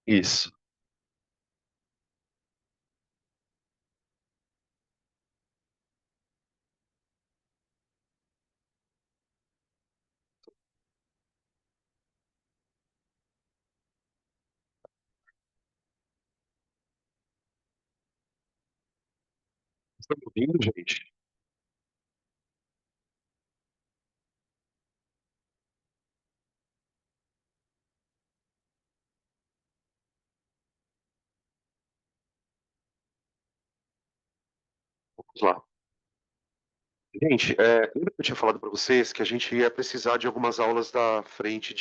Isso. Estão me ouvindo, gente? Vamos lá. Gente, lembra que eu tinha falado para vocês que a gente ia precisar de algumas aulas da frente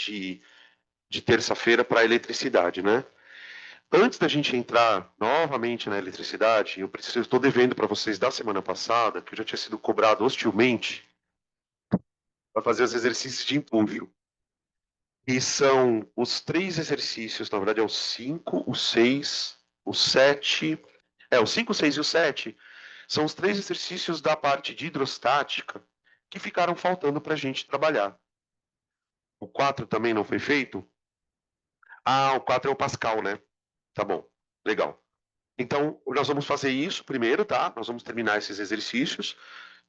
de terça-feira para eletricidade, né? Antes da gente entrar novamente na eletricidade, eu estou devendo para vocês da semana passada, que eu já tinha sido cobrado hostilmente, para fazer os exercícios de impulso. E são os três exercícios, na verdade é o 5, o 6, o 7. O 5, o 6 e o 7 são os três exercícios da parte de hidrostática que ficaram faltando para a gente trabalhar. O 4 também não foi feito? Ah, o 4 é o Pascal, né? Tá bom, legal. Então, nós vamos fazer isso primeiro, tá? Nós vamos terminar esses exercícios.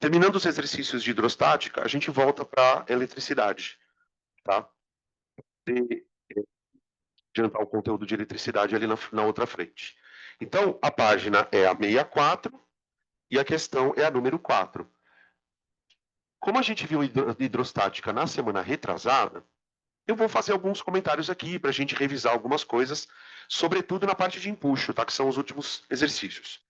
Terminando os exercícios de hidrostática, a gente volta para eletricidade, tá? E adiantar o conteúdo de eletricidade ali na outra frente. Então, a página é a 64 e a questão é a número 4. Como a gente viu hidrostática na semana retrasada, eu vou fazer alguns comentários aqui para a gente revisar algumas coisas, sobretudo na parte de empuxo, tá? Que são os últimos exercícios.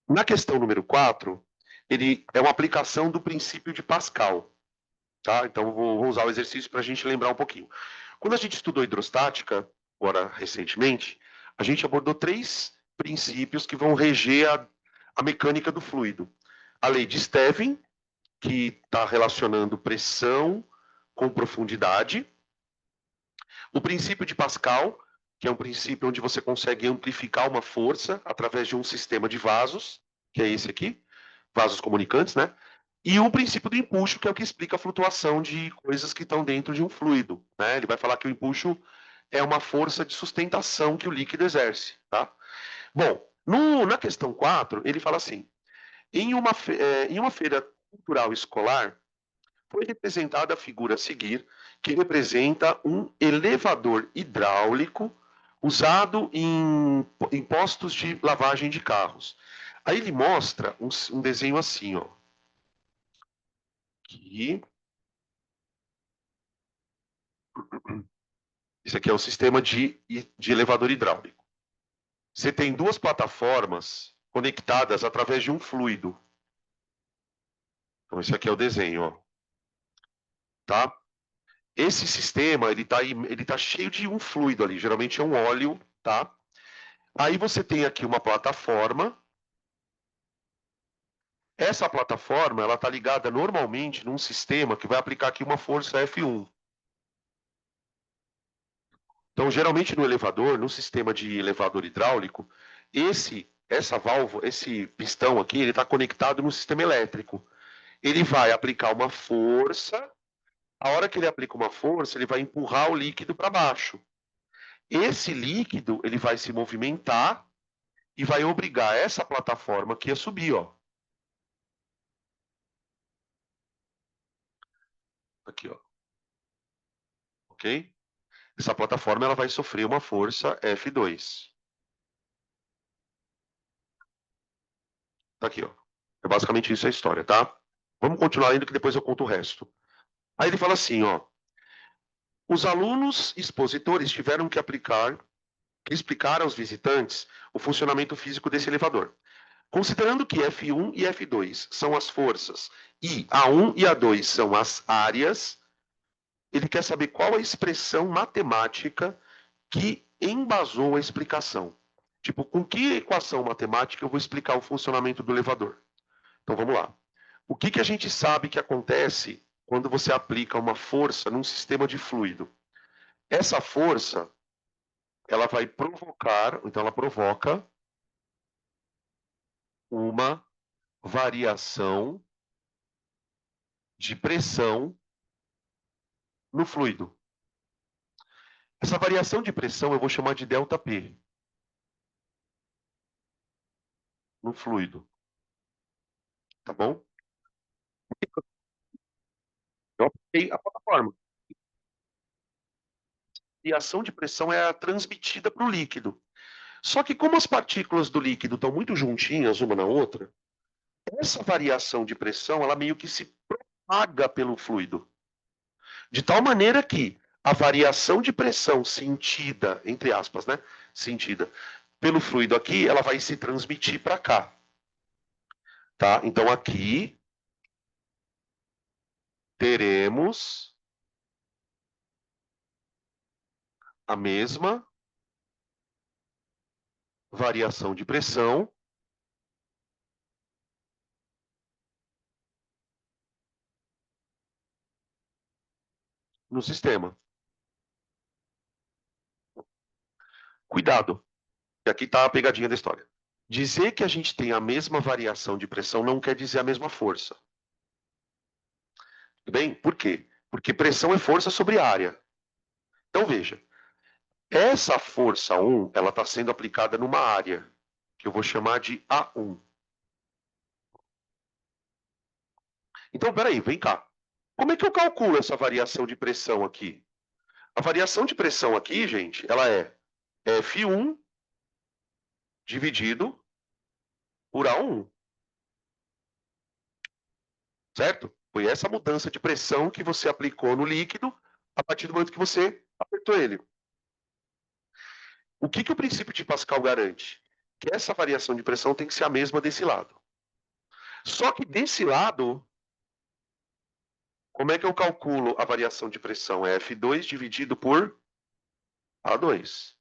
Na questão número 4, ele é uma aplicação do princípio de Pascal, tá? Então, vou usar o exercício para a gente lembrar um pouquinho. Quando a gente estudou hidrostática, agora recentemente, a gente abordou três princípios que vão reger a mecânica do fluido. A lei de Stevin, que está relacionando pressão com profundidade. O princípio de Pascal, que é um princípio onde você consegue amplificar uma força através de um sistema de vasos, que é esse aqui, vasos comunicantes, né? E o princípio do empuxo, que é o que explica a flutuação de coisas que estão dentro de um fluido, né? Ele vai falar que o empuxo é uma força de sustentação que o líquido exerce, tá? Bom, na questão 4 ele fala assim: em uma feira cultural escolar, foi representada a figura a seguir, que representa um elevador hidráulico usado em postos de lavagem de carros. Aí ele mostra um desenho assim, ó. Aqui. Isso aqui é o sistema de elevador hidráulico. Você tem duas plataformas conectadas através de um fluido. Então, esse aqui é o desenho, ó, tá? Esse sistema, ele tá cheio de um fluido ali, geralmente é um óleo, tá? Aí você tem aqui uma plataforma. Essa plataforma, ela está ligada normalmente num sistema que vai aplicar aqui uma força F1. Então, geralmente no elevador, no sistema de elevador hidráulico, essa válvula, esse pistão aqui, ele está conectado no sistema elétrico. Ele vai aplicar uma força. A hora que ele aplica uma força, ele vai empurrar o líquido para baixo. Esse líquido, ele vai se movimentar e vai obrigar essa plataforma aqui a subir, ó. Aqui, ó. Ok? Essa plataforma ela vai sofrer uma força F2. Tá aqui, ó. É basicamente isso a história, tá? Vamos continuar ainda que depois eu conto o resto. Aí ele fala assim, ó. Os alunos expositores tiveram que explicar aos visitantes o funcionamento físico desse elevador. Considerando que F1 e F2 são as forças e A1 e A2 são as áreas, ele quer saber qual a expressão matemática que embasou a explicação. Tipo, com que equação matemática eu vou explicar o funcionamento do elevador? Então vamos lá. O que a gente sabe que acontece quando você aplica uma força num sistema de fluido? Essa força, ela vai provocar, então ela provoca uma variação de pressão no fluido. Essa variação de pressão eu vou chamar de ΔP no fluido, tá bom? Eu apliquei a plataforma. E a ação de pressão é transmitida para o líquido. Só que como as partículas do líquido estão muito juntinhas uma na outra, essa variação de pressão ela meio que se propaga pelo fluido. De tal maneira que a variação de pressão sentida, entre aspas, né? Sentida pelo fluido aqui, ela vai se transmitir para cá, tá? Então aqui teremos a mesma variação de pressão no sistema. Cuidado, que aqui está a pegadinha da história. Dizer que a gente tem a mesma variação de pressão não quer dizer a mesma força. Tudo bem? Por quê? Porque pressão é força sobre área. Então veja, essa força 1, ela está sendo aplicada numa área, que eu vou chamar de A1. Então, peraí, vem cá. Como é que eu calculo essa variação de pressão aqui? A variação de pressão aqui, gente, ela é F1 dividido por A1, certo? Foi essa mudança de pressão que você aplicou no líquido a partir do momento que você apertou ele. O que, que o princípio de Pascal garante? Que essa variação de pressão tem que ser a mesma desse lado. Só que desse lado, como é que eu calculo a variação de pressão? É F2 dividido por A2.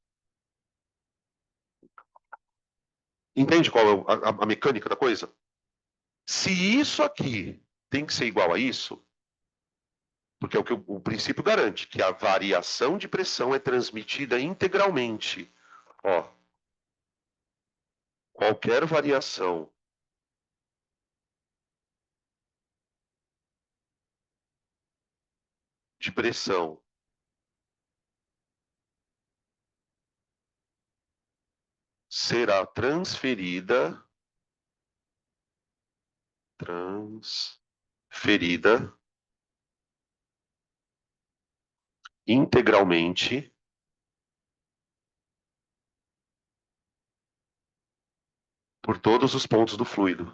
Entende qual é a mecânica da coisa? Se isso aqui tem que ser igual a isso, porque é o que o princípio garante, que a variação de pressão é transmitida integralmente. Ó, qualquer variação de pressão será transferida integralmente por todos os pontos do fluido.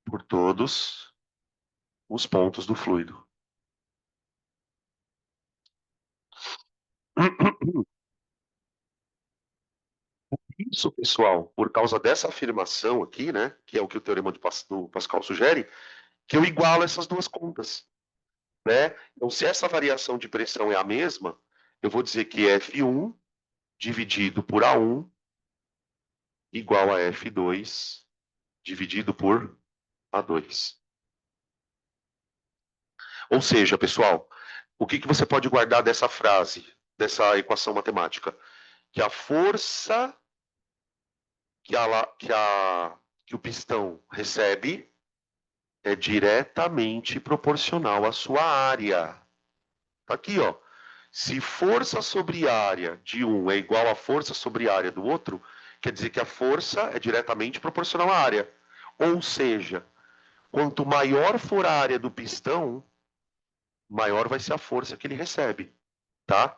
Por todos os pontos do fluido. Isso, pessoal, por causa dessa afirmação aqui, né, que é o que o teorema do Pascal sugere, que eu igualo essas duas contas, né? Então, se essa variação de pressão é a mesma, eu vou dizer que F1 dividido por A1 igual a F2 dividido por A2. Ou seja, pessoal, o que, que você pode guardar dessa frase, dessa equação matemática? Que a força que o pistão recebe é diretamente proporcional à sua área. Tá aqui, ó. Se força sobre área de um é igual a força sobre área do outro, quer dizer que a força é diretamente proporcional à área. Ou seja, quanto maior for a área do pistão, maior vai ser a força que ele recebe, tá?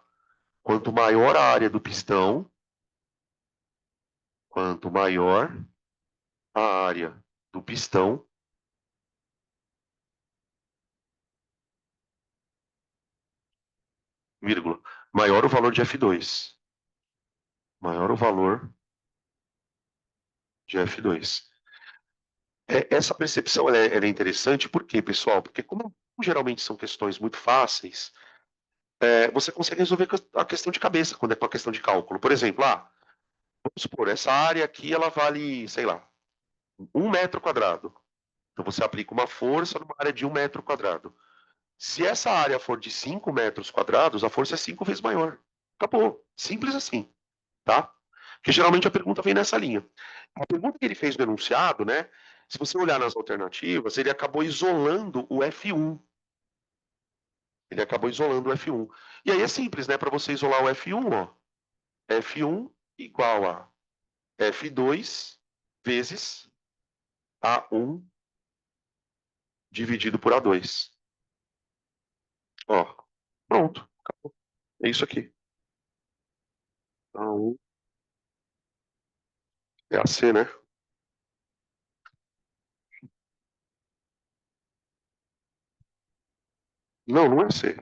Quanto maior a área do pistão, quanto maior a área do pistão, vírgula, maior o valor de F2. Maior o valor de F2. Essa percepção ela é interessante, por quê, pessoal? Porque como geralmente são questões muito fáceis, você consegue resolver a questão de cabeça, quando é uma questão de cálculo. Por exemplo, vamos supor, essa área aqui ela vale, sei lá, 1 metro quadrado. Então você aplica uma força numa área de 1 metro quadrado. Se essa área for de 5 metros quadrados, a força é 5 vezes maior. Acabou. Simples assim, tá? Porque geralmente a pergunta vem nessa linha. A pergunta que ele fez no enunciado, né? Se você olhar nas alternativas, ele acabou isolando o F1. Ele acabou isolando o F1. E aí é simples, né? Para você isolar o F1, ó, F1 igual a F2 vezes A1 dividido por A2. Ó, pronto. É isso aqui. A1 é a C, né? Não, não é C.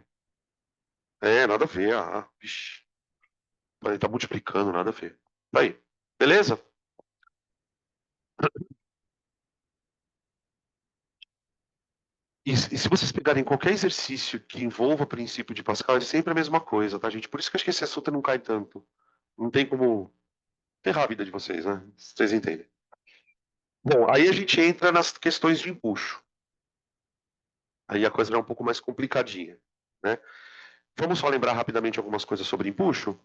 É, nada a ver. Ah, vixe. Ele tá multiplicando, nada a ver. Tá aí. Beleza? E se vocês pegarem qualquer exercício que envolva o princípio de Pascal, é sempre a mesma coisa, tá, gente? Por isso que eu acho que esse assunto não cai tanto. Não tem como ferrar a vida de vocês, né? Vocês entendem. Bom, aí a gente entra nas questões de empuxo. Aí a coisa é um pouco mais complicadinha, né? Vamos só lembrar rapidamente algumas coisas sobre empuxo?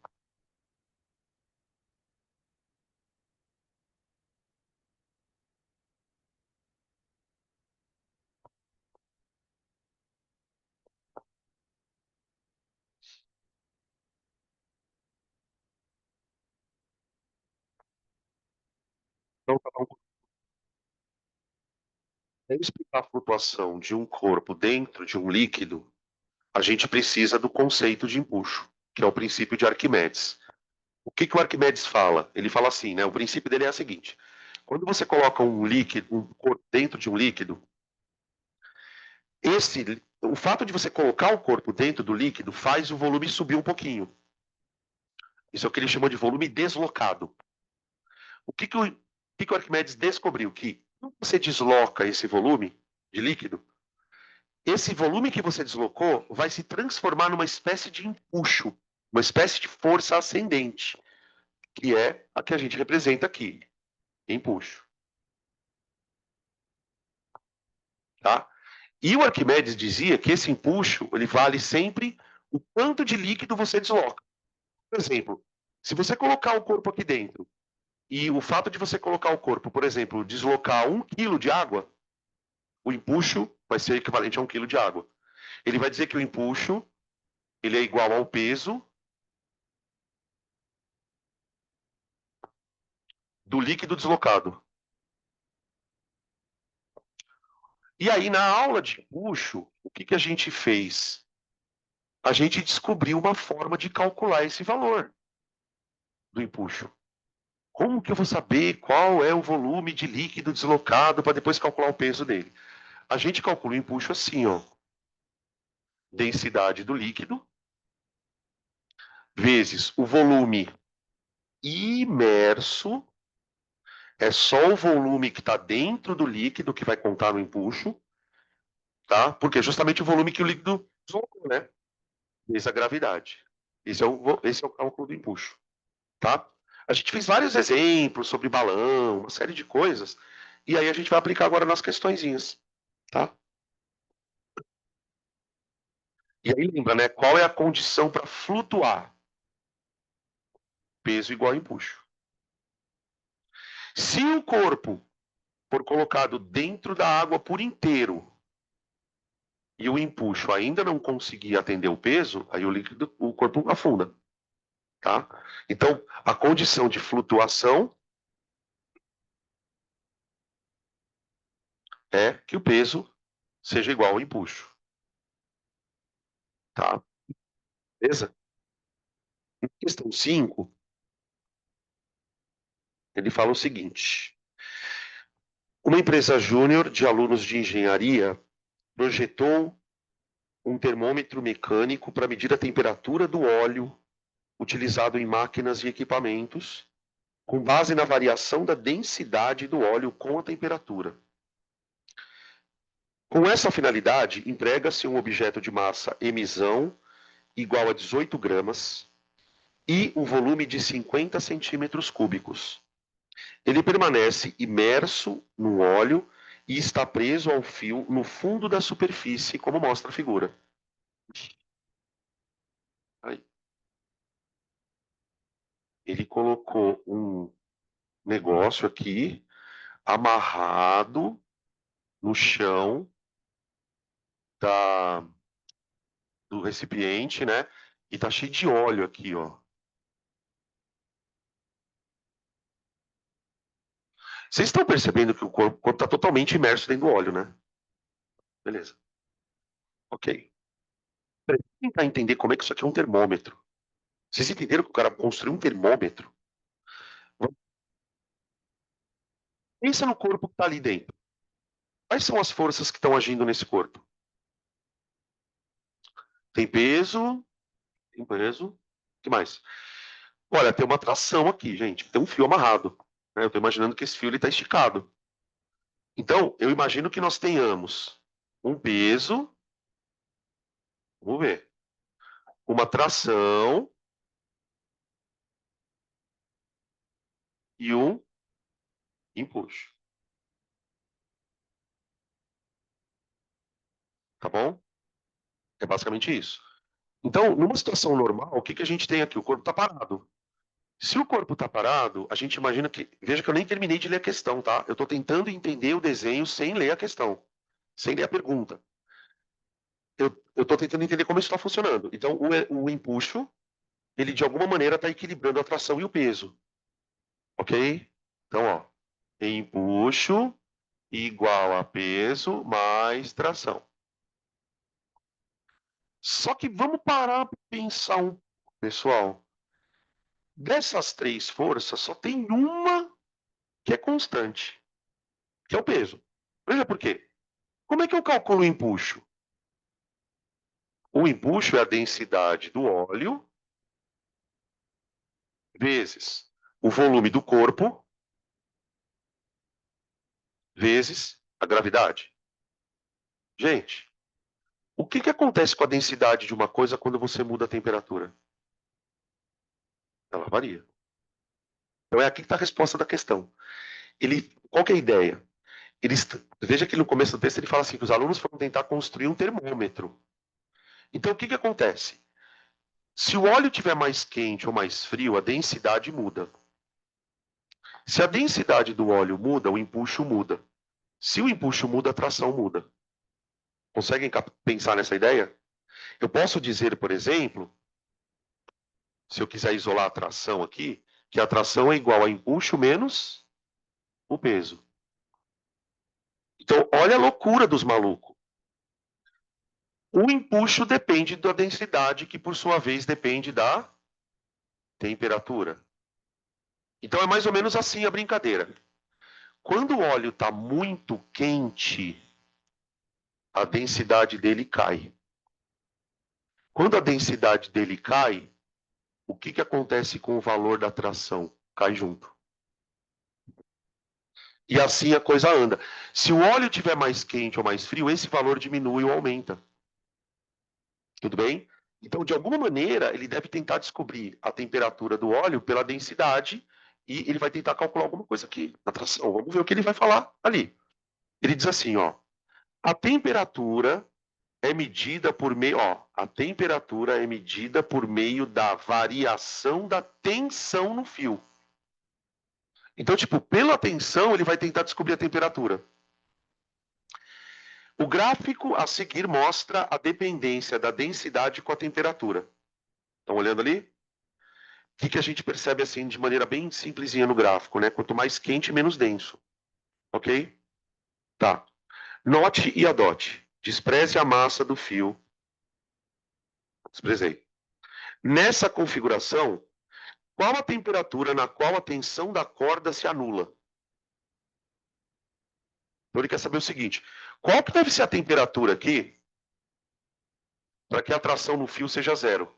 Então, para explicar a flutuação de um corpo dentro de um líquido, a gente precisa do conceito de empuxo, que é o princípio de Arquimedes. O que que o Arquimedes fala? Ele fala assim, né? O princípio dele é o seguinte: quando você coloca um líquido, um corpo dentro de um líquido, o fato de você colocar o corpo dentro do líquido faz o volume subir um pouquinho. Isso é o que ele chamou de volume deslocado. O que que o Arquimedes descobriu? Que quando você desloca esse volume de líquido, esse volume que você deslocou vai se transformar numa espécie de empuxo, uma espécie de força ascendente, que é a que a gente representa aqui, empuxo, tá? E o Arquimedes dizia que esse empuxo ele vale sempre o quanto de líquido você desloca. Por exemplo, se você colocar o corpo aqui dentro e o fato de você colocar o corpo, por exemplo, deslocar 1 quilo de água, o empuxo vai ser equivalente a 1 quilo de água. Ele vai dizer que o empuxo ele é igual ao peso do líquido deslocado. E aí, na aula de empuxo, o que que a gente fez? A gente descobriu uma forma de calcular esse valor do empuxo. Como que eu vou saber qual é o volume de líquido deslocado para depois calcular o peso dele? A gente calcula o empuxo assim, ó. Densidade do líquido vezes o volume imerso, é só o volume que está dentro do líquido que vai contar no empuxo, tá? Porque é justamente o volume que o líquido deslocou, né? Vezes a gravidade. Esse é o cálculo do empuxo, tá? A gente fez vários exemplos sobre balão, uma série de coisas, e aí a gente vai aplicar agora nas questõezinhas, tá? E aí lembra, né? Qual é a condição para flutuar? Peso igual a empuxo. Se o corpo for colocado dentro da água por inteiro e o empuxo ainda não conseguir atender o peso, aí o corpo afunda, tá? Então, a condição de flutuação é que o peso seja igual ao empuxo, tá? Beleza? Questão 5, ele fala o seguinte: uma empresa júnior de alunos de engenharia projetou um termômetro mecânico para medir a temperatura do óleo utilizado em máquinas e equipamentos, com base na variação da densidade do óleo com a temperatura. Com essa finalidade, emprega-se um objeto de massa emisão igual a 18 gramas e um volume de 50 centímetros cúbicos. Ele permanece imerso no óleo e está preso ao fio no fundo da superfície, como mostra a figura. Aí, ele colocou um negócio aqui amarrado no chão da, do recipiente, né? E tá cheio de óleo aqui, ó. Vocês estão percebendo que o corpo está totalmente imerso dentro do óleo, né? Beleza. Ok. Vamos tentar entender como é que isso aqui é um termômetro. Vocês entenderam que o cara construiu um termômetro? Pensa no corpo que está ali dentro. Quais são as forças que estão agindo nesse corpo? Tem peso, tem peso. O que mais? Olha, tem uma tração aqui, gente. Tem um fio amarrado, né? Eu estou imaginando que esse fio está esticado. Então, eu imagino que nós tenhamos um peso, vamos ver, uma tração e um empuxo. Tá bom? É basicamente isso. Então, numa situação normal, o que, que a gente tem aqui? O corpo está parado. Se o corpo está parado, a gente imagina que. Veja que eu nem terminei de ler a questão, tá? Eu estou tentando entender o desenho sem ler a questão, sem ler a pergunta. Eu estou tentando entender como isso está funcionando. Então, o empuxo, ele de alguma maneira está equilibrando a tração e o peso. Ok? Então, ó, empuxo igual a peso mais tração. Só que vamos parar para pensar um pouco, pessoal. Dessas três forças, só tem uma que é constante, que é o peso. Veja por quê. Como é que eu calculo o empuxo? O empuxo é a densidade do óleo vezes o volume do corpo vezes a gravidade. Gente, o que, que acontece com a densidade de uma coisa quando você muda a temperatura? Ela varia. Então é aqui que está a resposta da questão. Qual que é a ideia? Veja que no começo do texto ele fala assim que os alunos foram tentar construir um termômetro. Então o que, que acontece? Se o óleo estiver mais quente ou mais frio, a densidade muda. Se a densidade do óleo muda, o empuxo muda. Se o empuxo muda, a tração muda. Conseguem pensar nessa ideia? Eu posso dizer, por exemplo, se eu quiser isolar a tração aqui, que a tração é igual a empuxo menos o peso. Então, olha a loucura dos malucos. O empuxo depende da densidade, que por sua vez depende da temperatura. Então é mais ou menos assim a brincadeira. Quando o óleo está muito quente, a densidade dele cai. Quando a densidade dele cai, o que, que acontece com o valor da tração? Cai junto. E assim a coisa anda. Se o óleo estiver mais quente ou mais frio, esse valor diminui ou aumenta. Tudo bem? Então, de alguma maneira, ele deve tentar descobrir a temperatura do óleo pela densidade e ele vai tentar calcular alguma coisa aqui na tração. Vamos ver o que ele vai falar ali. Ele diz assim, ó, a temperatura é medida por meio, ó, a temperatura é medida por meio da variação da tensão no fio. Então, tipo, pela tensão, ele vai tentar descobrir a temperatura. O gráfico a seguir mostra a dependência da densidade com a temperatura. Estão olhando ali? O que a gente percebe assim de maneira bem simplesinha no gráfico, né? Quanto mais quente, menos denso. Ok? Tá. Note e adote. Despreze a massa do fio. Desprezei. Nessa configuração, qual a temperatura na qual a tensão da corda se anula? Então ele quer saber o seguinte: qual que deve ser a temperatura aqui para que a tração no fio seja zero?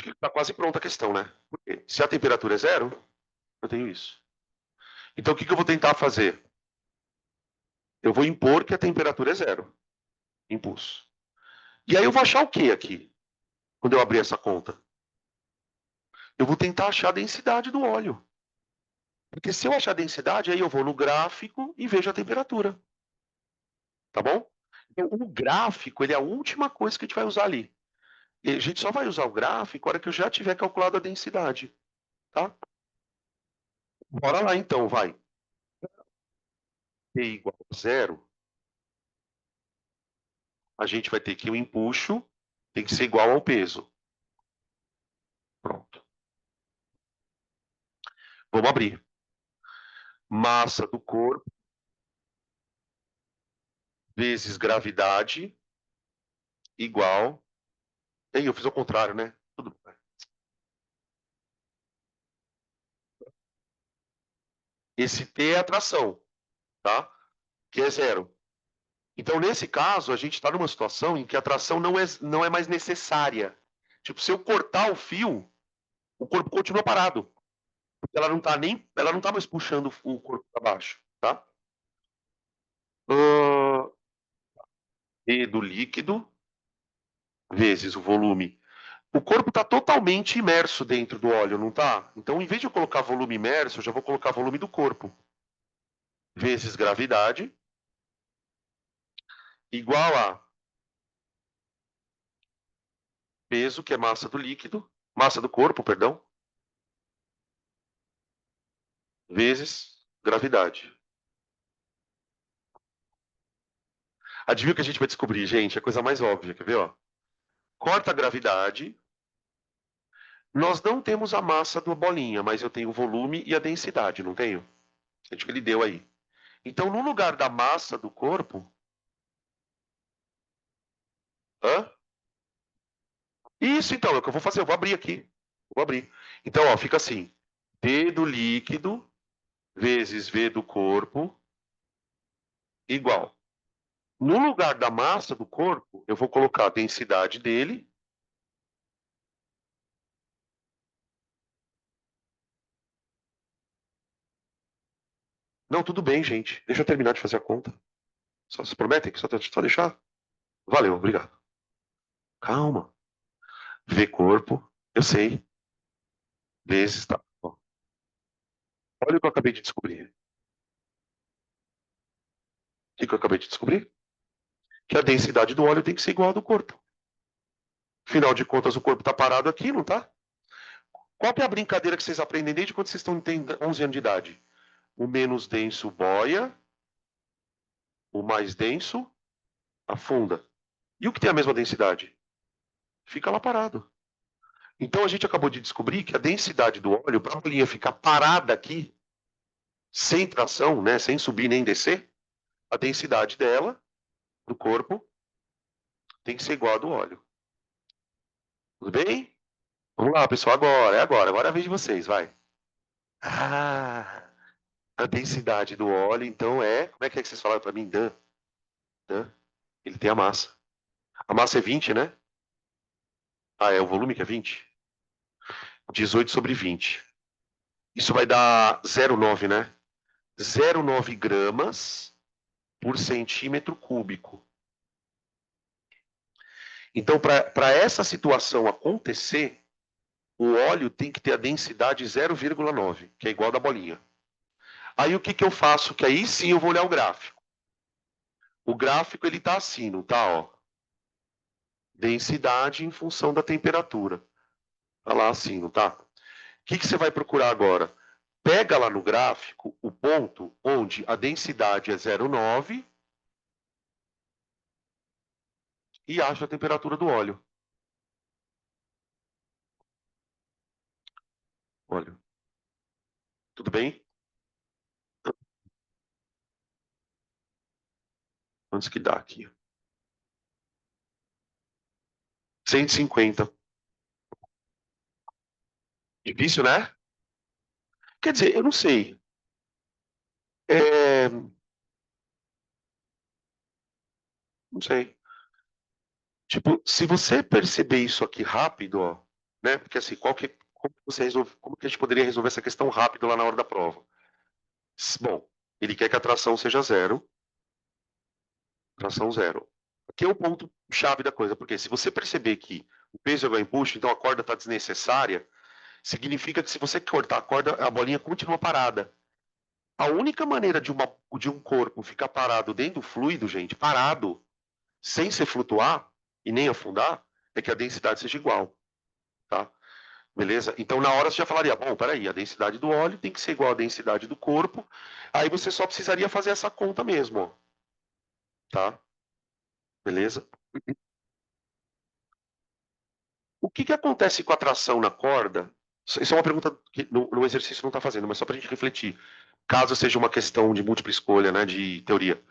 Acho que está quase pronta a questão, né? Porque se a temperatura é zero, eu tenho isso. Então o que eu vou tentar fazer? Eu vou impor que a temperatura é zero. Impulso. E aí eu vou achar o que aqui? Quando eu abrir essa conta? Eu vou tentar achar a densidade do óleo. Porque se eu achar a densidade, aí eu vou no gráfico e vejo a temperatura. Tá bom? Então, o gráfico, ele é a última coisa que a gente vai usar ali. E a gente só vai usar o gráfico na hora que eu já tiver calculado a densidade. Tá? Bora lá então, vai. T igual a zero, a gente vai ter que o empuxo tem que ser igual ao peso. Pronto. Vamos abrir. Massa do corpo vezes gravidade igual. Ei, eu fiz ao contrário, né? Tudo bem. Esse T é atração, tá? Que é zero. Então, nesse caso, a gente está numa situação em que a atração não é mais necessária. Tipo, se eu cortar o fio, o corpo continua parado. Porque ela não tá mais puxando o corpo para baixo, tá? Uh, E do líquido vezes o volume. O corpo está totalmente imerso dentro do óleo, não está? Então, em vez de eu colocar volume imerso, eu já vou colocar volume do corpo vezes gravidade igual a peso, que é massa do líquido, massa do corpo, perdão, vezes gravidade. Adivinha o que a gente vai descobrir, gente? É a coisa mais óbvia, quer ver? Ó? Corta a gravidade. Nós não temos a massa da bolinha, mas eu tenho o volume e a densidade, não tenho? Acho que ele deu aí. Então, no lugar da massa do corpo. Hã? Isso, então, é o que eu vou fazer. Eu vou abrir aqui. Vou abrir. Então, ó, fica assim: D do líquido vezes V do corpo igual. No lugar da massa do corpo, eu vou colocar a densidade dele. Não, tudo bem, gente. Deixa eu terminar de fazer a conta. Só se prometem que só deixar? Valeu, obrigado. Calma. V corpo, eu sei. Vezes, tá. Ó, olha o que eu acabei de descobrir. O que eu acabei de descobrir? Que a densidade do óleo tem que ser igual à do corpo. Afinal de contas, o corpo está parado aqui, não tá? Qual que é a brincadeira que vocês aprendem desde quando vocês têm 11 anos de idade? O menos denso boia, o mais denso afunda. E o que tem a mesma densidade? Fica lá parado. Então a gente acabou de descobrir que a densidade do óleo, para a bolinha ficar parada aqui, sem tração, né, sem subir nem descer, a densidade dela, do corpo, tem que ser igual a do óleo. Tudo bem? Vamos lá, pessoal, agora, é agora. Agora é a vez de vocês, vai. Ah, a densidade do óleo, então é. Como é que vocês falaram para mim? Dan, Dan. Ele tem a massa. A massa é 20, né? Ah, é o volume que é 20? 18 sobre 20. Isso vai dar 0,9, né? 0,9 gramas por centímetro cúbico. Então, para essa situação acontecer, o óleo tem que ter a densidade 0,9, que é igual da bolinha. Aí o que, que eu faço? Que aí sim eu vou olhar o gráfico. O gráfico ele está assim, não tá? Ó, densidade em função da temperatura. Tá lá assim, não tá? O que, que você vai procurar agora? Pega lá no gráfico o ponto onde a densidade é 0,9 e acha a temperatura do óleo. Óleo. Tudo bem? Quantos que dá aqui? 150. Difícil, né? Quer dizer, eu não sei. É, não sei. Tipo, se você perceber isso aqui rápido, ó, né? Porque assim, como que a gente poderia resolver essa questão rápido lá na hora da prova? Bom, ele quer que a tração seja zero, tração zero. Aqui é o ponto chave da coisa, porque se você perceber que o peso é igual a empuxo, então a corda está desnecessária, significa que se você cortar a corda, a bolinha continua parada. A única maneira de um corpo ficar parado dentro do fluido, gente, parado, sem se flutuar e nem afundar, é que a densidade seja igual, tá? Beleza? Então, na hora você já falaria, bom, peraí, a densidade do óleo tem que ser igual à densidade do corpo. Aí você só precisaria fazer essa conta mesmo, ó, tá? Beleza? O que que acontece com a tração na corda? Isso é uma pergunta que no exercício não está fazendo, mas só para a gente refletir. Caso seja uma questão de múltipla escolha, né, de teoria.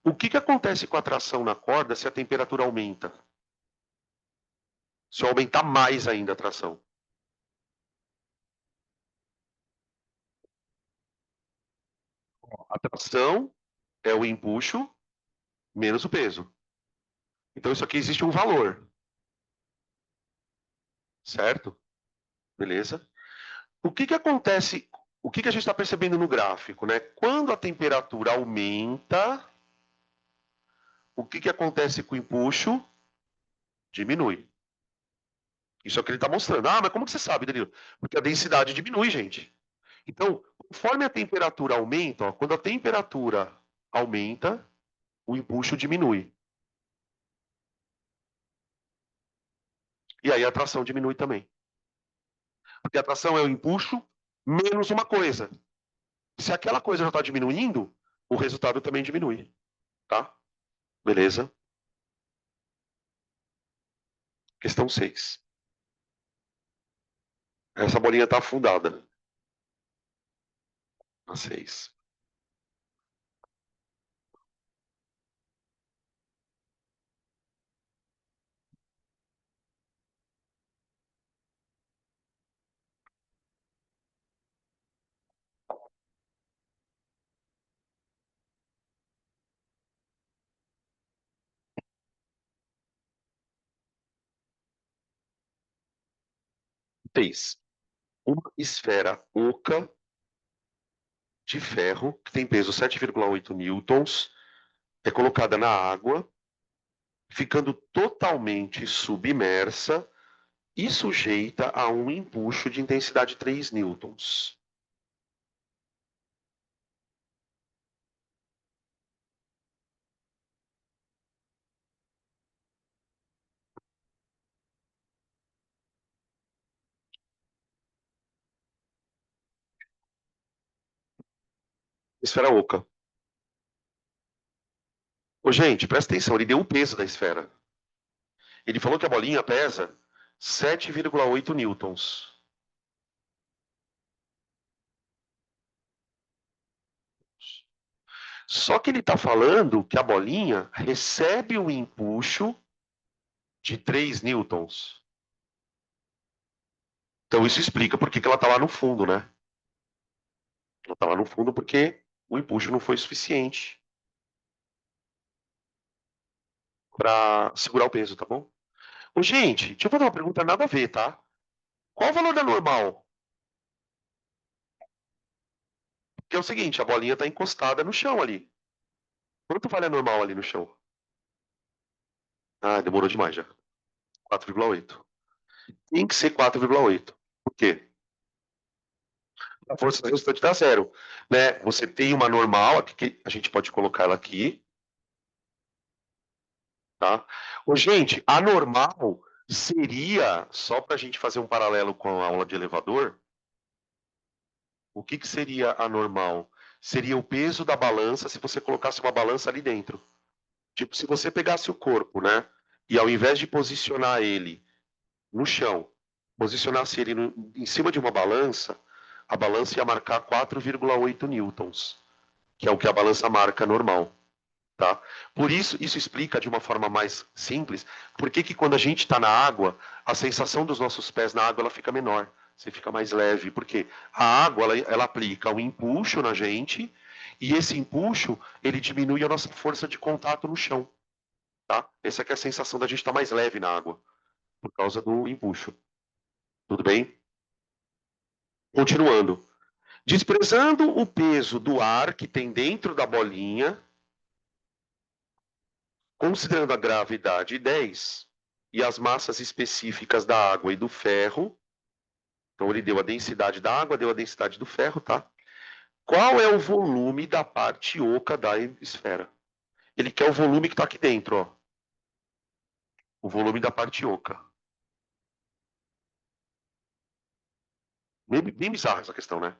O que que acontece com a tração na corda se a temperatura aumenta? Se eu aumentar mais ainda a tração? A tração é o empuxo menos o peso. Então isso aqui existe um valor, certo? Beleza? O que que acontece? O que que a gente está percebendo no gráfico, né? Quando a temperatura aumenta, o que que acontece com o empuxo? Diminui. Isso é o que ele está mostrando. Ah, mas como que você sabe, Danilo? Porque a densidade diminui, gente. Então, conforme a temperatura aumenta, ó, quando a temperatura aumenta, o empuxo diminui. E aí a tração diminui também. Porque a tração é o empuxo menos uma coisa. Se aquela coisa já está diminuindo, o resultado também diminui. Tá? Beleza? Questão 6. Essa bolinha está afundada. A 6. 6. Uma esfera oca de ferro, que tem peso 7,8 newtons, é colocada na água, ficando totalmente submersa e sujeita a um empuxo de intensidade 3 newtons. Esfera oca. Ô, gente, presta atenção, ele deu o peso da esfera. Ele falou que a bolinha pesa 7,8 newtons. Só que ele está falando que a bolinha recebe um empuxo de 3 newtons. Então isso explica por que que ela está lá no fundo, né? Ela está lá no fundo porque o empuxo não foi suficiente para segurar o peso, tá bom? Ô, gente, deixa eu fazer uma pergunta nada a ver, tá? Qual o valor da normal? Que é o seguinte, a bolinha está encostada no chão ali. Quanto vale a normal ali no chão? Ah, demorou demais já. 4,8. Tem que ser 4,8. Por quê? A força resultante dá zero. Né? Você tem uma normal, aqui, que a gente pode colocar ela aqui, tá? Ô, gente, a normal seria, só para a gente fazer um paralelo com a aula de elevador, o que, que seria a normal? Seria o peso da balança se você colocasse uma balança ali dentro. Tipo, se você pegasse o corpo, né? E ao invés de posicionar ele no chão, posicionasse ele em cima de uma balança, a balança ia marcar 4,8 newtons, que é o que a balança marca normal. Tá? Por isso, isso explica de uma forma mais simples, por que que quando a gente está na água, a sensação dos nossos pés na água ela fica menor, você fica mais leve, porque a água ela aplica um empuxo na gente, e esse empuxo ele diminui a nossa força de contato no chão. Tá? Essa é a sensação da gente estar mais leve na água, por causa do empuxo. Tudo bem? Continuando. Desprezando o peso do ar que tem dentro da bolinha, considerando a gravidade 10 e as massas específicas da água e do ferro, então ele deu a densidade da água, deu a densidade do ferro, tá? Qual é o volume da parte oca da esfera? Ele quer o volume que está aqui dentro, ó. O volume da parte oca. Bem bizarra essa questão, né?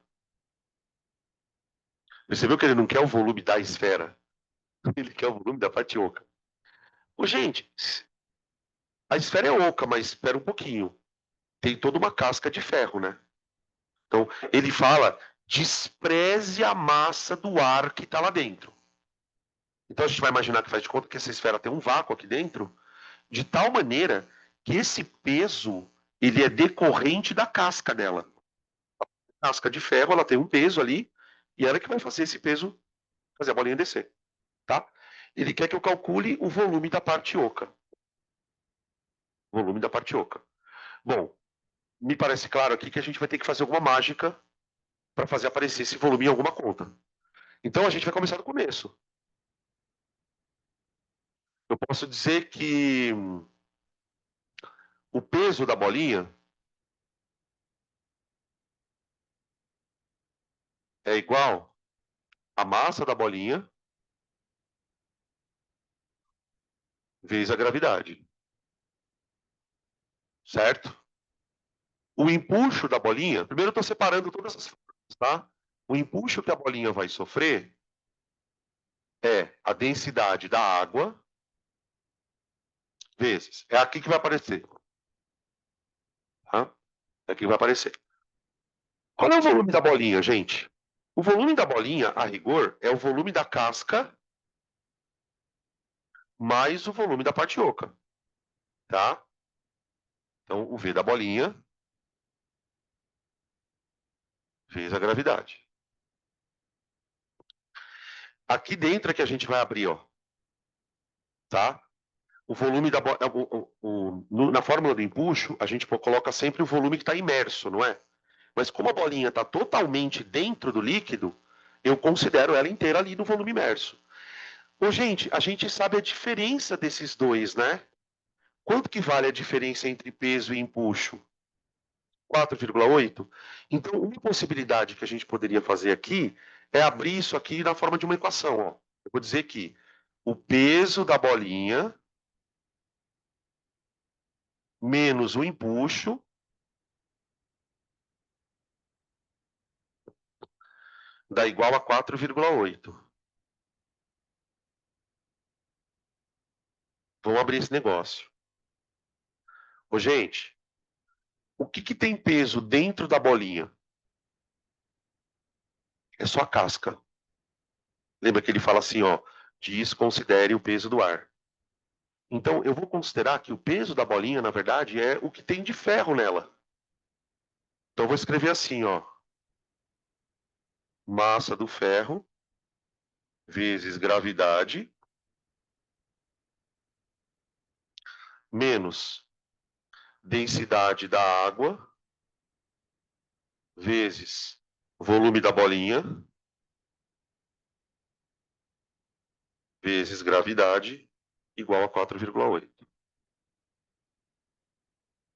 Percebeu que ele não quer o volume da esfera, ele quer o volume da parte oca. Ô, gente, a esfera é oca, mas espera um pouquinho. Tem toda uma casca de ferro, né? Então, ele fala: despreze a massa do ar que está lá dentro. Então, a gente vai imaginar que faz de conta que essa esfera tem um vácuo aqui dentro, de tal maneira que esse peso ele é decorrente da casca dela. A casca de ferro, ela tem um peso ali, e ela que vai fazer esse peso, fazer a bolinha descer, tá? Ele quer que eu calcule o volume da parte oca. Volume da parte oca. Bom, me parece claro aqui que a gente vai ter que fazer alguma mágica para fazer aparecer esse volume em alguma conta. Então a gente vai começar do começo. Eu posso dizer que o peso da bolinha é igual à massa da bolinha vezes a gravidade, certo? O empuxo da bolinha, primeiro eu estou separando todas as formas, tá? O empuxo que a bolinha vai sofrer é a densidade da água vezes. É aqui que vai aparecer, tá? É aqui que vai aparecer. Qual é o volume da bolinha, gente? O volume da bolinha, a rigor, é o volume da casca mais o volume da parte oca, tá? Então, o V da bolinha vezes a gravidade. Aqui dentro é que a gente vai abrir, ó, tá? O volume da bolinha, na fórmula do empuxo, a gente coloca sempre o volume que está imerso, não é? Mas como a bolinha está totalmente dentro do líquido, eu considero ela inteira ali no volume imerso. Ô, gente, a gente sabe a diferença desses dois, né? Quanto que vale a diferença entre peso e empuxo? 4,8? Então, uma possibilidade que a gente poderia fazer aqui é abrir isso aqui na forma de uma equação. Ó. Eu vou dizer que o peso da bolinha menos o empuxo dá igual a 4,8. Vamos abrir esse negócio. Ô, gente, o que, que tem peso dentro da bolinha? É só a casca. Lembra que ele fala assim, ó, desconsidere o peso do ar. Então, eu vou considerar que o peso da bolinha, na verdade, é o que tem de ferro nela. Então, eu vou escrever assim, ó, massa do ferro vezes gravidade menos densidade da água vezes volume da bolinha vezes gravidade igual a 4,8.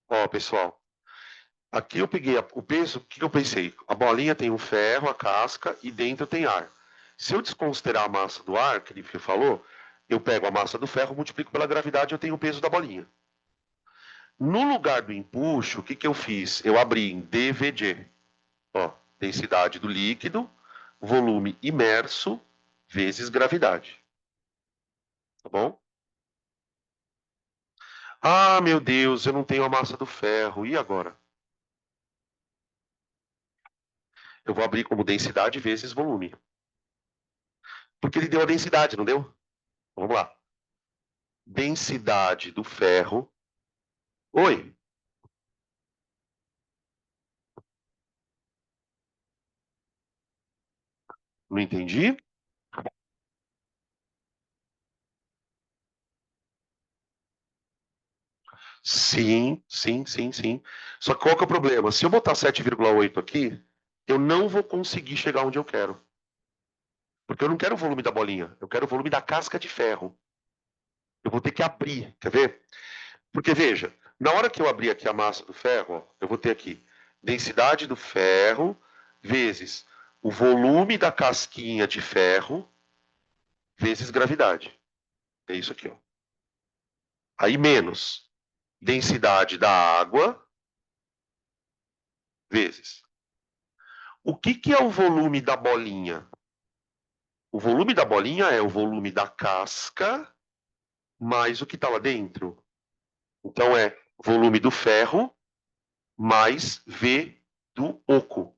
Ó, pessoal, aqui eu peguei o peso, o que eu pensei? A bolinha tem o ferro, a casca e dentro tem ar. Se eu desconsiderar a massa do ar, que ele falou, eu pego a massa do ferro, multiplico pela gravidade e eu tenho o peso da bolinha. No lugar do empuxo, o que, que eu fiz? Eu abri em dVd. Ó, densidade do líquido, volume imerso vezes gravidade. Tá bom? Ah, meu Deus, eu não tenho a massa do ferro. E agora? Eu vou abrir como densidade vezes volume. Porque ele deu a densidade, não deu? Vamos lá. Densidade do ferro. Oi, não entendi? Sim, sim, sim, sim. Só que qual que é o problema? Se eu botar 7,8 aqui, eu não vou conseguir chegar onde eu quero. Porque eu não quero o volume da bolinha, eu quero o volume da casca de ferro. Eu vou ter que abrir, quer ver? Porque veja, na hora que eu abrir aqui a massa do ferro, ó, eu vou ter aqui densidade do ferro vezes o volume da casquinha de ferro vezes gravidade. É isso aqui, ó. Aí menos densidade da água vezes. O que é o volume da bolinha? O volume da bolinha é o volume da casca mais o que está lá dentro. Então é volume do ferro mais V do oco,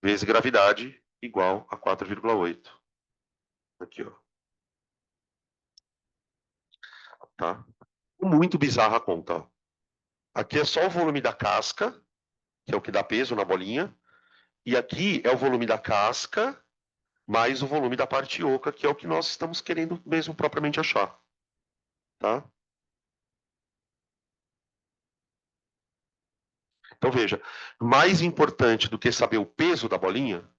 vezes gravidade, igual a 4,8. Aqui, ó. Tá? Muito bizarra a conta, ó. Aqui é só o volume da casca, que é o que dá peso na bolinha. E aqui é o volume da casca mais o volume da parte oca, que é o que nós estamos querendo mesmo propriamente achar. Tá? Então veja, mais importante do que saber o peso da bolinha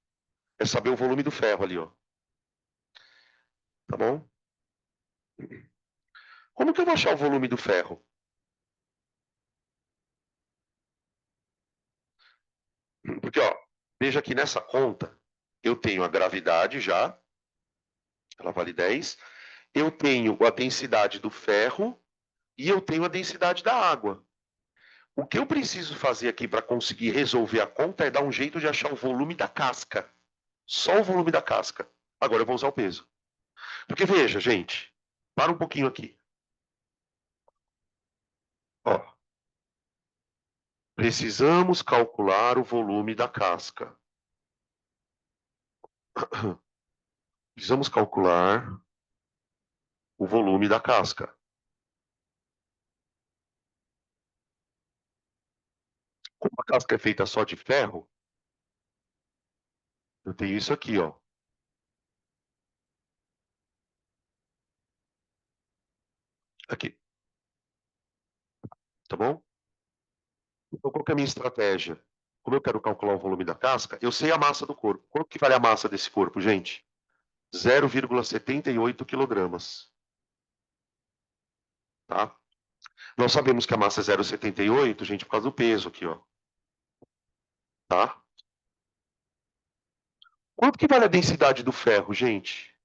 é saber o volume do ferro ali, ó. Tá bom? Como que eu vou achar o volume do ferro? Porque, ó, veja que nessa conta eu tenho a gravidade já, ela vale 10, eu tenho a densidade do ferro e eu tenho a densidade da água. O que eu preciso fazer aqui para conseguir resolver a conta é dar um jeito de achar o volume da casca. Só o volume da casca. Agora eu vou usar o peso. Porque veja, gente, para um pouquinho aqui. Ó, precisamos calcular o volume da casca. Precisamos calcular o volume da casca. Como a casca é feita só de ferro, eu tenho isso aqui, ó. Aqui, tá bom? Então, qual que é a minha estratégia? Como eu quero calcular o volume da casca, eu sei a massa do corpo. Quanto que vale a massa desse corpo, gente? 0,78 quilogramas, tá? Nós sabemos que a massa é 0,78, gente, por causa do peso aqui, ó, tá? Quanto que vale a densidade do ferro, gente?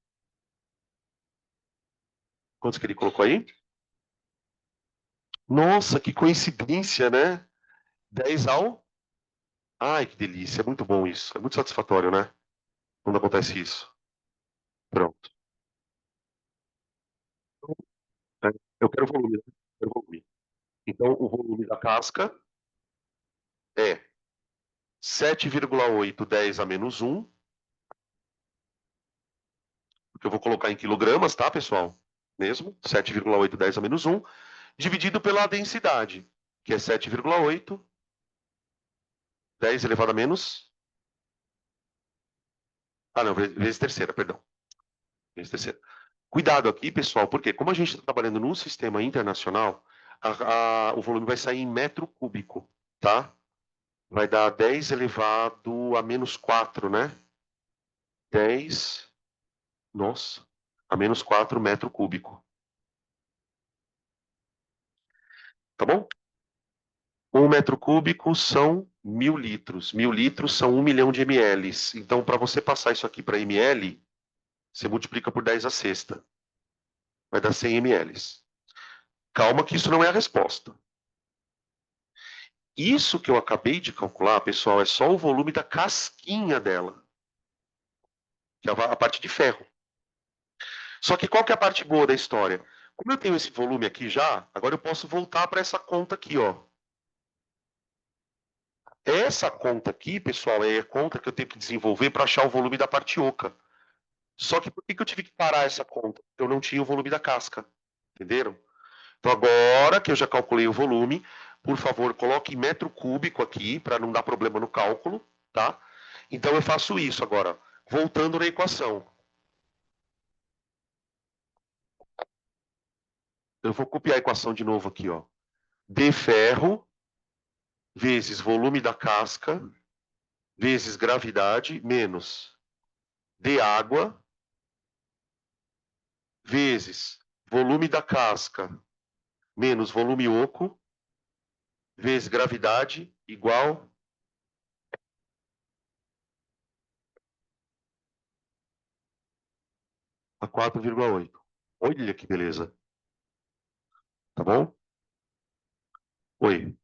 Quantos que ele colocou aí? Nossa, que coincidência, né? 10 ao... Ai, que delícia, é muito bom isso. É muito satisfatório, né? Quando acontece isso. Pronto. É, eu quero volume, né? Eu quero volume. Então, o volume da casca é 7,8 10 a menos 1, porque eu vou colocar em quilogramas, tá, pessoal? Mesmo, 7,8 10 a menos 1, dividido pela densidade, que é 7,8 10 elevado a menos... Ah, não, vezes terceira, perdão. Vezes terceira. Cuidado aqui, pessoal, porque como a gente está trabalhando num sistema internacional, o volume vai sair em metro cúbico, tá? Vai dar 10 elevado a menos 4, né? 10, nossa, a menos 4 metro cúbico, tá bom? 1 metro cúbico são 1.000 litros. 1.000 litros são 1 milhão de ml. Então, para você passar isso aqui para ml, você multiplica por 10 a sexta. Vai dar 100 ml. Calma que isso não é a resposta. Isso que eu acabei de calcular, pessoal, é só o volume da casquinha dela, que é a parte de ferro. Só que qual que é a parte boa da história? Como eu tenho esse volume aqui já, agora eu posso voltar para essa conta aqui, ó. Essa conta aqui, pessoal, é a conta que eu tenho que desenvolver para achar o volume da parte oca. Só que por que eu tive que parar essa conta? Eu não tinha o volume da casca. Entenderam? Então agora que eu já calculei o volume, por favor, coloque em metro cúbico aqui para não dar problema no cálculo, tá? Então eu faço isso agora, voltando na equação. Eu vou copiar a equação de novo aqui, ó. D ferro vezes volume da casca vezes gravidade menos D água vezes volume da casca menos volume oco vezes gravidade igual a 4,8. Olha que beleza, tá bom? Oi.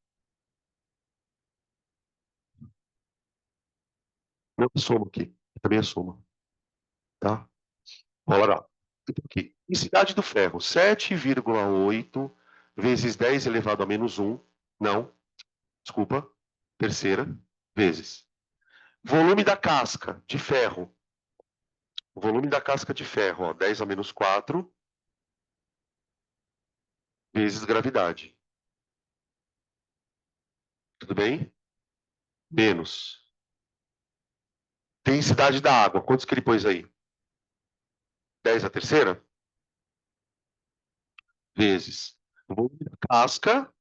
Não, soma aqui. Também é soma, tá? Bora lá. Então, aqui. Densidade do ferro, 7,8 vezes 10 elevado a menos um. Não, desculpa. Terceira, vezes. Volume da casca de ferro. O volume da casca de ferro, ó, 10 a menos 4 vezes gravidade. Tudo bem? Menos. Densidade da água. Quantos que ele pôs aí? 10 a terceira? Vezes. O volume da casca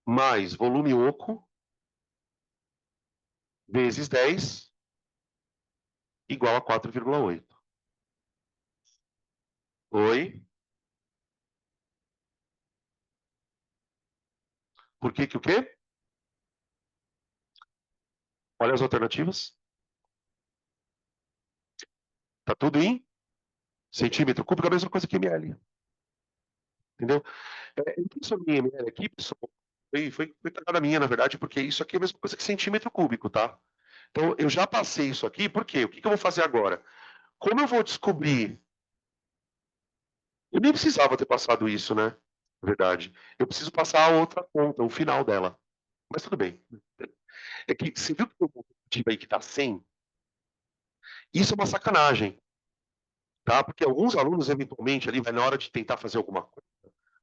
mais volume oco vezes 10 igual a 4,8. Oi? Por que que o quê? Olha as alternativas. Tá tudo em centímetro cúbico, a mesma coisa que ml. Entendeu? Eu transformei em ml aqui, pessoal. Foi cagada minha, na verdade, porque isso aqui é a mesma coisa que centímetro cúbico, tá? Então, eu já passei isso aqui, por quê? O que que eu vou fazer agora? Como eu vou descobrir? Eu nem precisava ter passado isso, né? Na verdade. Eu preciso passar a outra conta, o final dela. Mas tudo bem. É que você viu que o motivo aí que tá 100? Isso é uma sacanagem, tá? Porque alguns alunos, eventualmente, ali, vai na hora de tentar fazer alguma coisa,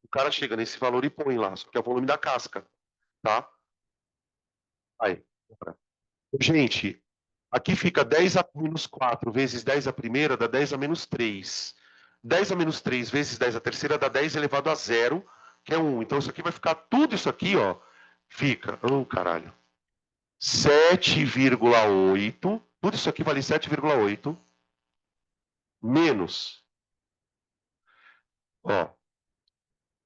o cara chega nesse valor e põe lá, só que é o volume da casca, tá? Aí. Gente, aqui fica 10 a menos 4 vezes 10 a primeira dá 10 a menos 3. 10 a menos 3 vezes 10 a terceira dá 10 elevado a zero, que é 1. Então isso aqui vai ficar, tudo isso aqui, ó, fica, caralho, 7,8. Tudo isso aqui vale 7,8 menos, ó,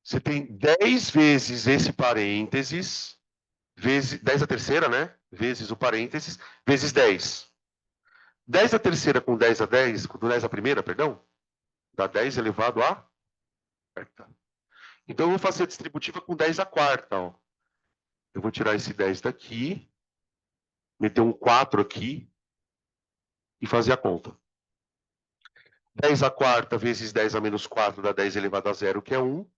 você tem 10 vezes esse parênteses, vezes 10 a terceira, né? Vezes o parênteses, vezes 10. 10 a terceira com 10 a 10, com 10 a primeira, perdão, dá 10 elevado a quarta. Então eu vou fazer a distributiva com 10 a quarta. Ó. Eu vou tirar esse 10 daqui, meter um 4 aqui e fazer a conta. 10 a quarta vezes 10 a menos 4 dá 10 elevado a zero, que é 1,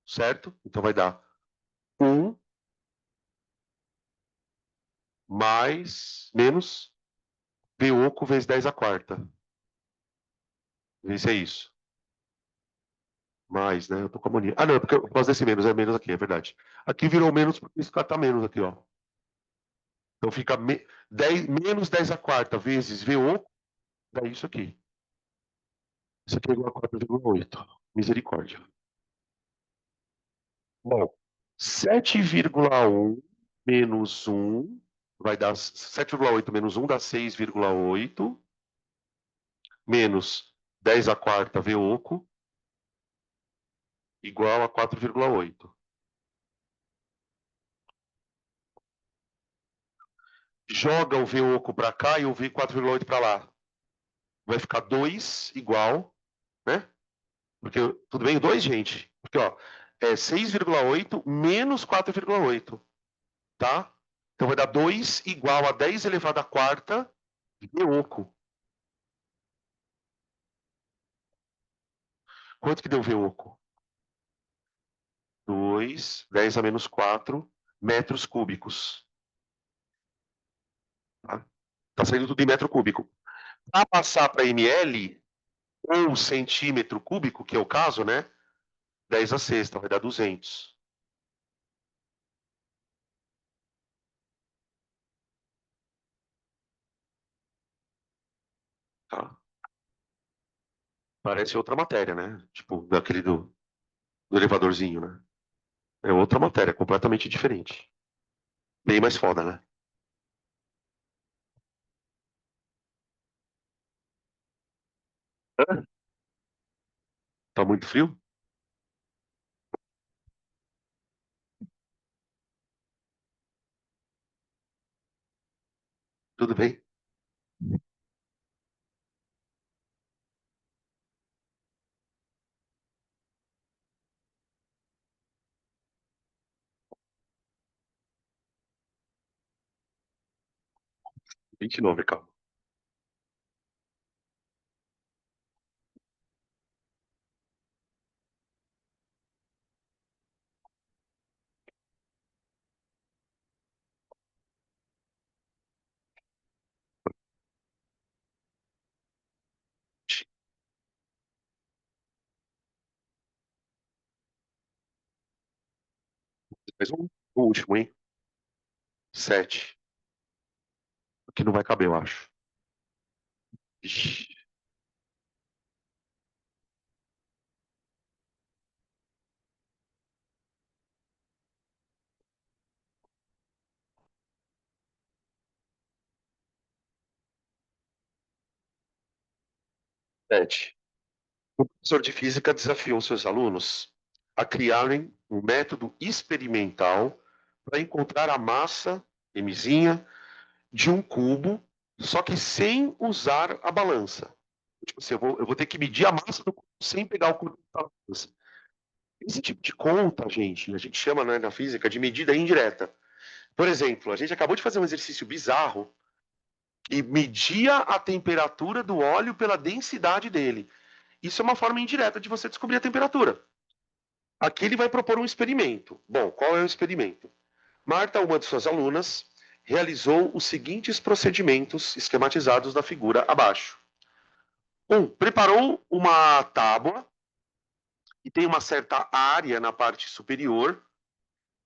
certo? Então vai dar 1 mais, menos, V oco vezes 10 a quarta. Vê se é isso. Mais, né? Eu tô com a mania. Ah, não, é porque eu posso desse menos, é menos aqui, é verdade. Aqui virou menos porque esse cara tá menos aqui, ó. Então fica 10, menos 10 a quarta vezes V oco, dá isso aqui. Isso aqui é igual a 4,8. Misericórdia. Bom, 7,1 menos um vai dar 7,8 menos um dá 6,8 menos 10 a quarta V oco igual a 4,8. Joga o V oco para cá e o V 4,8 para lá. Vai ficar 2 igual, né? Porque, tudo bem? 2, gente? Porque, ó, é 6,8 menos 4,8, tá? Então vai dar 2 igual a 10 elevado à quarta V oco. Quanto que deu V oco? 2, 10 a menos 4 metros cúbicos. Tá? Tá saindo tudo em metro cúbico. Para passar para ml, ou centímetro cúbico, que é o caso, né? 10 a sexta, vai dar 200. Tá? Parece outra matéria, né? Tipo, daquele do elevadorzinho, né? É outra matéria, completamente diferente. Bem mais foda, né? Tá muito frio? Tudo bem? 29, calma. Mais um último, hein? 7. Aqui não vai caber, eu acho. Ixi, 7. O professor de física desafiou seus alunos a criarem um método experimental para encontrar a massa, mzinha, de um cubo, só que sem usar a balança. Tipo assim, eu vou ter que medir a massa do cubo sem pegar o cubo da balança. Esse tipo de conta, gente, a gente chama, né, na física de medida indireta. Por exemplo, a gente acabou de fazer um exercício bizarro e media a temperatura do óleo pela densidade dele. Isso é uma forma indireta de você descobrir a temperatura. Aqui ele vai propor um experimento. Bom, qual é o experimento? Marta, uma de suas alunas, realizou os seguintes procedimentos esquematizados da figura abaixo. Preparou uma tábua e tem uma certa área na parte superior,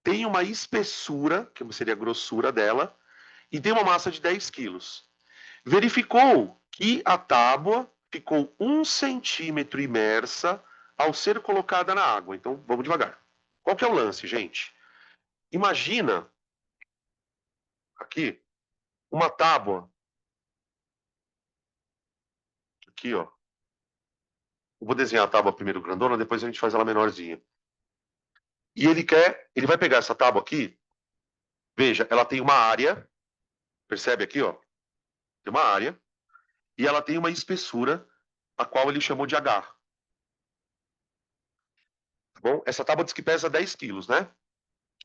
tem uma espessura, que seria a grossura dela, e tem uma massa de 10 quilos. Verificou que a tábua ficou 1 centímetro imersa ao ser colocada na água. Então, vamos devagar. Qual que é o lance, gente? Imagina aqui uma tábua, aqui, ó. Eu vou desenhar a tábua primeiro grandona, depois a gente faz ela menorzinha. E ele vai pegar essa tábua aqui, veja, ela tem uma área, percebe aqui, ó? Tem uma área, e ela tem uma espessura, a qual ele chamou de H. Tá bom? Essa tábua diz que pesa 10 quilos, né?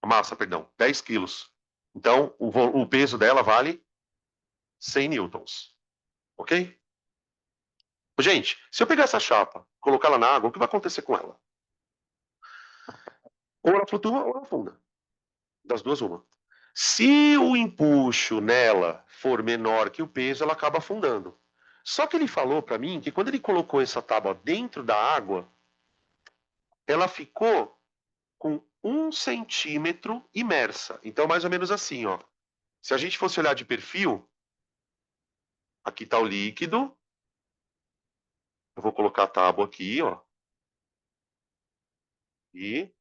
A massa, perdão, 10 quilos. Então, o peso dela vale 100 newtons. Ok? Gente, se eu pegar essa chapa, colocar ela na água, o que vai acontecer com ela? Ou ela flutua ou ela afunda. Das duas, uma. Se o empuxo nela for menor que o peso, ela acaba afundando. Só que ele falou para mim que quando ele colocou essa tábua dentro da água, ela ficou com 1 centímetro imersa. Então, mais ou menos assim, ó. Se a gente fosse olhar de perfil, aqui está o líquido. Eu vou colocar a tábua aqui, ó. E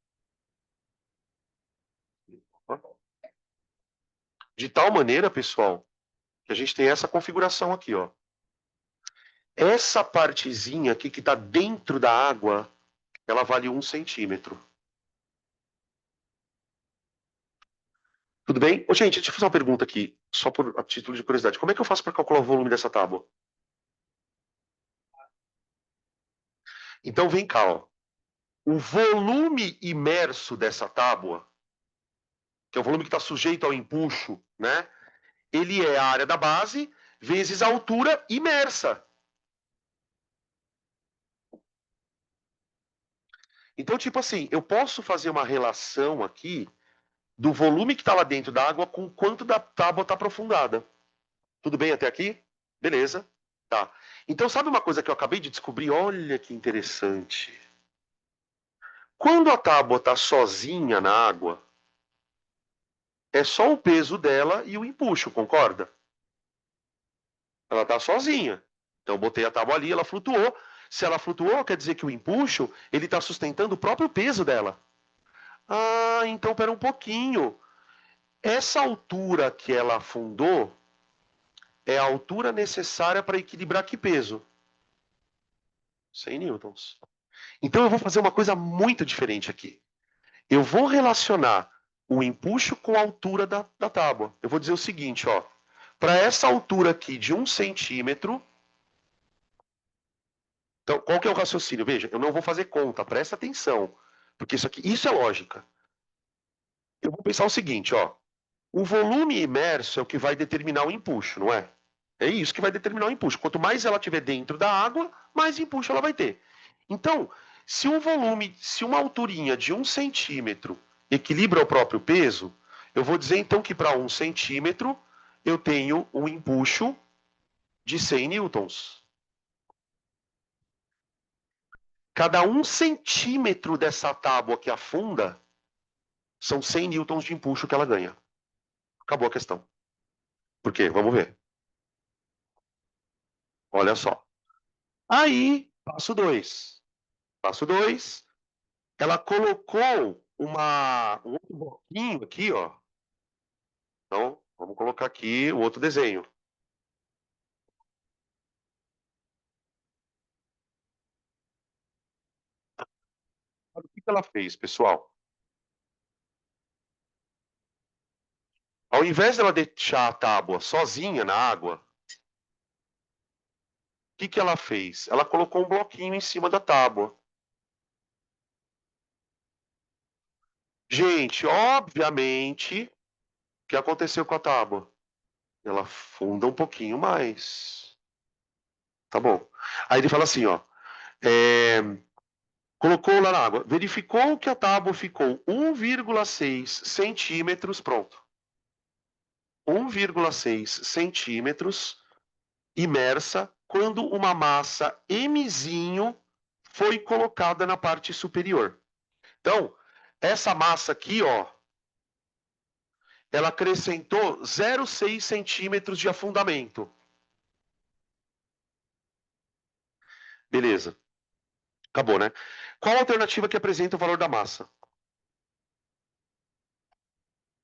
de tal maneira, pessoal, que a gente tem essa configuração aqui, ó. Essa partezinha aqui que está dentro da água, ela vale 1 centímetro. Tudo bem? Ô, gente, deixa eu fazer uma pergunta aqui, só por a título de curiosidade. Como é que eu faço para calcular o volume dessa tábua? Então, vem cá, ó. O volume imerso dessa tábua, que é o volume que está sujeito ao empuxo, né? Ele é a área da base vezes a altura imersa. Então, tipo assim, eu posso fazer uma relação aqui do volume que está lá dentro da água com quanto da tábua está aprofundada. Tudo bem até aqui? Beleza. Tá. Então, sabe uma coisa que eu acabei de descobrir? Olha que interessante. Quando a tábua está sozinha na água, é só o peso dela e o empuxo, concorda? Ela está sozinha. Então, eu botei a tábua ali, ela flutuou. Se ela flutuou, quer dizer que o empuxo ele está sustentando o próprio peso dela. Ah, então pera um pouquinho. Essa altura que ela afundou é a altura necessária para equilibrar que peso? 100 newtons. Então eu vou fazer uma coisa muito diferente aqui. Eu vou relacionar o empuxo com a altura da tábua. Eu vou dizer o seguinte, ó. Para essa altura aqui de 1 centímetro, então qual que é o raciocínio? Veja, eu não vou fazer conta, presta atenção, porque isso é lógica. Eu vou pensar o seguinte, ó. O volume imerso é o que vai determinar o empuxo, não é? É isso que vai determinar o empuxo. Quanto mais ela tiver dentro da água, mais empuxo ela vai ter. Então, se um volume, se uma alturinha de 1 centímetro equilibra o próprio peso, eu vou dizer então que para 1 centímetro eu tenho um empuxo de 100 newtons. Cada 1 centímetro dessa tábua que afunda são 100 newtons de empuxo que ela ganha. Acabou a questão. Por quê? Vamos ver. Olha só. Aí, passo 2. Passo 2. Ela colocou um outro bloquinho aqui, ó. Então, vamos colocar aqui o outro desenho. O que ela fez, pessoal? Ao invés dela deixar a tábua sozinha na água, o que ela fez? Ela colocou um bloquinho em cima da tábua. Gente, obviamente, o que aconteceu com a tábua? Ela afunda um pouquinho mais. Tá bom. Aí ele fala assim, ó. é, colocou lá na água. Verificou que a tábua ficou 1,6 centímetros. Pronto. 1,6 centímetros imersa quando uma massa Mzinho foi colocada na parte superior. Então, essa massa aqui, ó, ela acrescentou 0,6 centímetros de afundamento. Beleza. Acabou, né? Qual a alternativa que apresenta o valor da massa?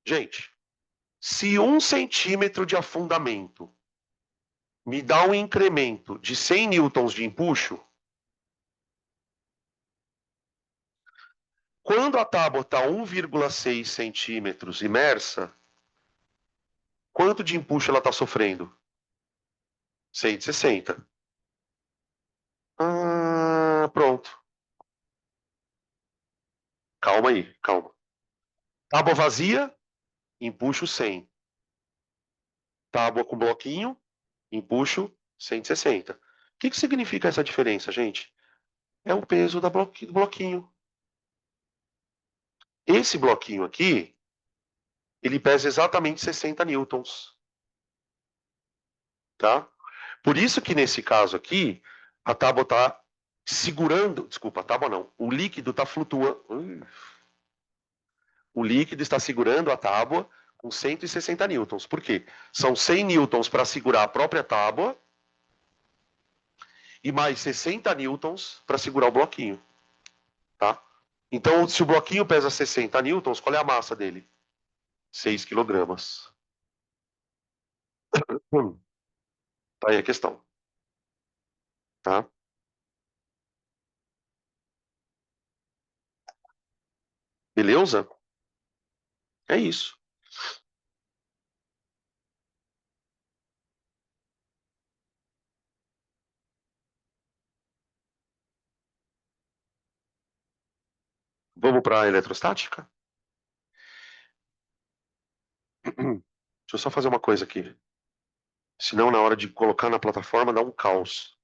Gente, se 1 centímetro de afundamento me dá um incremento de 100 newtons de empuxo, quando a tábua está 1,6 centímetros imersa, quanto de empuxo ela está sofrendo? 160. Ah, pronto. Calma aí, calma. Tábua vazia, empuxo 100. Tábua com bloquinho, empuxo 160. O que significa essa diferença, gente? É o peso do bloquinho. Esse bloquinho aqui, ele pesa exatamente 60 newtons, tá? Por isso que nesse caso aqui, a tábua está segurando, desculpa, a tábua não, o líquido está flutuando. O líquido está segurando a tábua com 160 newtons. Por quê? São 100 newtons para segurar a própria tábua e mais 60 newtons para segurar o bloquinho, tá? Então, se o bloquinho pesa 60 newtons, qual é a massa dele? 6 quilogramas. Tá aí a questão, tá? Beleza? É isso. Vamos para a eletrostática? Deixa eu só fazer uma coisa aqui. Senão, na hora de colocar na plataforma, dá um caos.